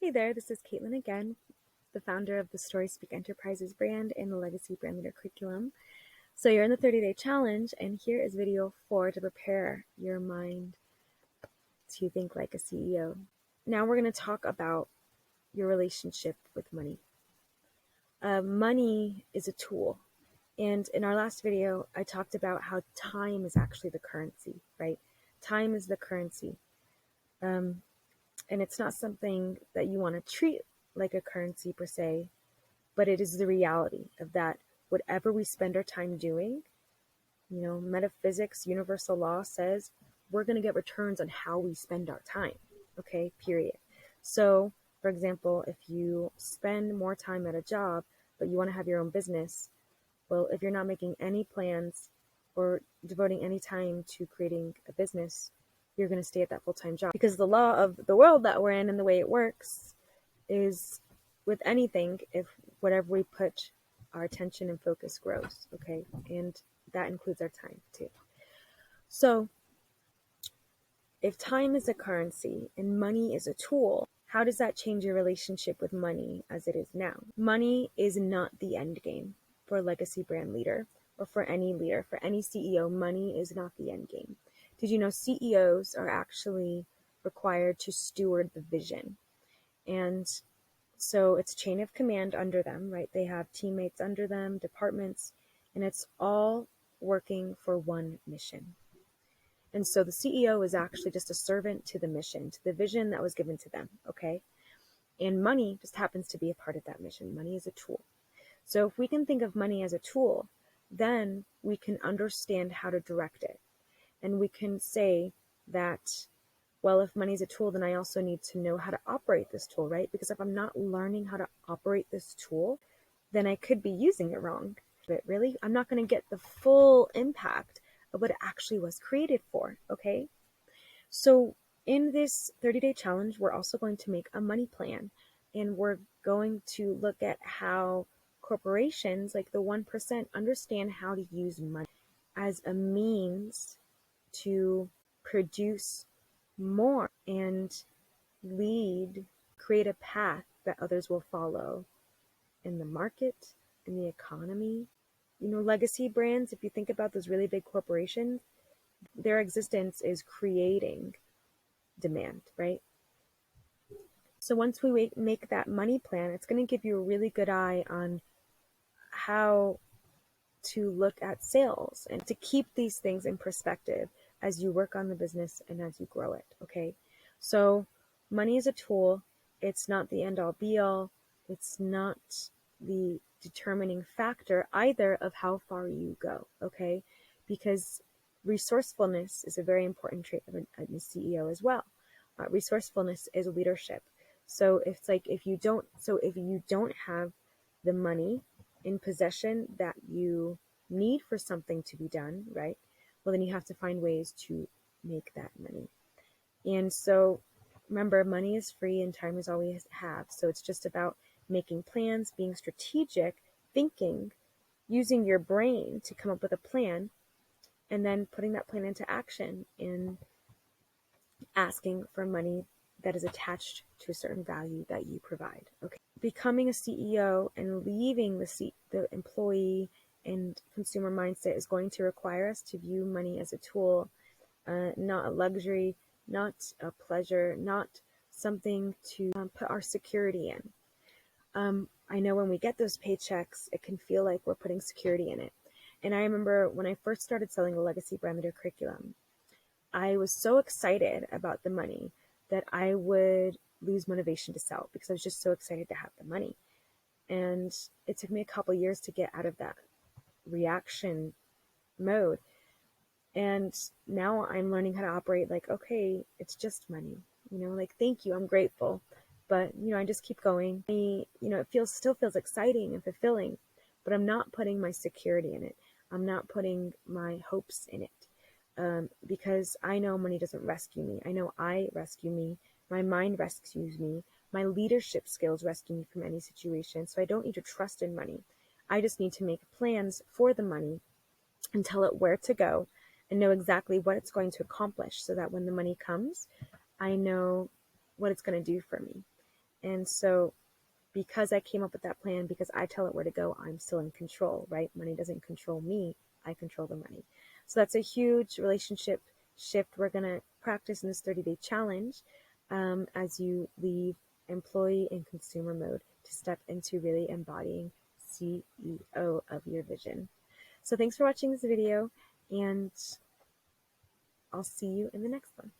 Hey there, this is Caitlin again, the founder of the Story Speak Enterprises brand and the Legacy Brand Leader curriculum. So you're in the 30-day challenge, and here is video 4 to prepare your mind to think like a CEO. Now we're going to talk about your relationship with money. Money is a tool. And in our last video, I talked about how time is actually the currency, right? Time is the currency. And it's not something that you want to treat like a currency per se, but it is the reality of that whatever we spend our time doing, metaphysics, universal law says we're going to get returns on how we spend our time, okay, period. So, for example, if you spend more time at a job, but you want to have your own business, well, if you're not making any plans or devoting any time to creating a business, you're going to stay at that full-time job. Because the law of the world that we're in and the way it works is with anything, if whatever we put our attention and focus grows, okay? And that includes our time too. So if time is a currency and money is a tool, how does that change your relationship with money as it is now? Money is not the end game for a legacy brand leader or for any leader, for any CEO. Money is not the end game. Did you know CEOs are actually required to steward the vision? And so it's chain of command under them, right? They have teammates under them, departments, and it's all working for one mission. And so the CEO is actually just a servant to the mission, to the vision that was given to them, okay? And money just happens to be a part of that mission. Money is a tool. So if we can think of money as a tool, then we can understand how to direct it. And we can say that, well, if money is a tool, then I also need to know how to operate this tool, right? Because if I'm not learning how to operate this tool, then I could be using it wrong. But really, I'm not going to get the full impact of what it actually was created for, okay? So in this 30-day challenge, we're also going to make a money plan, and we're going to look at how corporations, like the 1%, understand how to use money as a means to produce more and create a path that others will follow in the market, in the economy. Legacy brands, if you think about those really big corporations, their existence is creating demand, right? So once we make that money plan, it's going to give you a really good eye on how to look at sales and to keep these things in perspective as you work on the business and as you grow it, okay? So money is a tool. It's not the end-all be-all. It's not the determining factor either of how far you go, okay? Because resourcefulness is a very important trait of a CEO as well. Resourcefulness is leadership. So if you don't have the money in possession that you need for something to be done, right? Well, then you have to find ways to make that money. And so remember, money is free and time is all we have. So it's just about making plans, being strategic, thinking, using your brain to come up with a plan, and then putting that plan into action and asking for money that is attached to a certain value that you provide. Okay. Becoming a CEO and leaving the employee and consumer mindset is going to require us to view money as a tool, not a luxury, not a pleasure, not something to put our security in. I know when we get those paychecks, it can feel like we're putting security in it. And I remember when I first started selling the Legacy Brand Leader curriculum, I was so excited about the money that I would lose motivation to sell because I was just so excited to have the money. And it took me a couple years to get out of that reaction mode. And now I'm learning how to operate like, okay, it's just money, thank you, I'm grateful. But, I just keep going. It still feels exciting and fulfilling, but I'm not putting my security in it. I'm not putting my hopes in it. Because I know money doesn't rescue me. I know I rescue me. My mind rescues me. My leadership skills rescue me from any situation. So I don't need to trust in money. I just need to make plans for the money and tell it where to go and know exactly what it's going to accomplish so that when the money comes, I know what it's going to do for me. And so because I came up with that plan, because I tell it where to go, I'm still in control, right? Money doesn't control me, I control the money. So that's a huge relationship shift we're going to practice in this 30-day challenge as you leave employee and consumer mode to step into really embodying CEO of your vision. So thanks for watching this video, and I'll see you in the next one.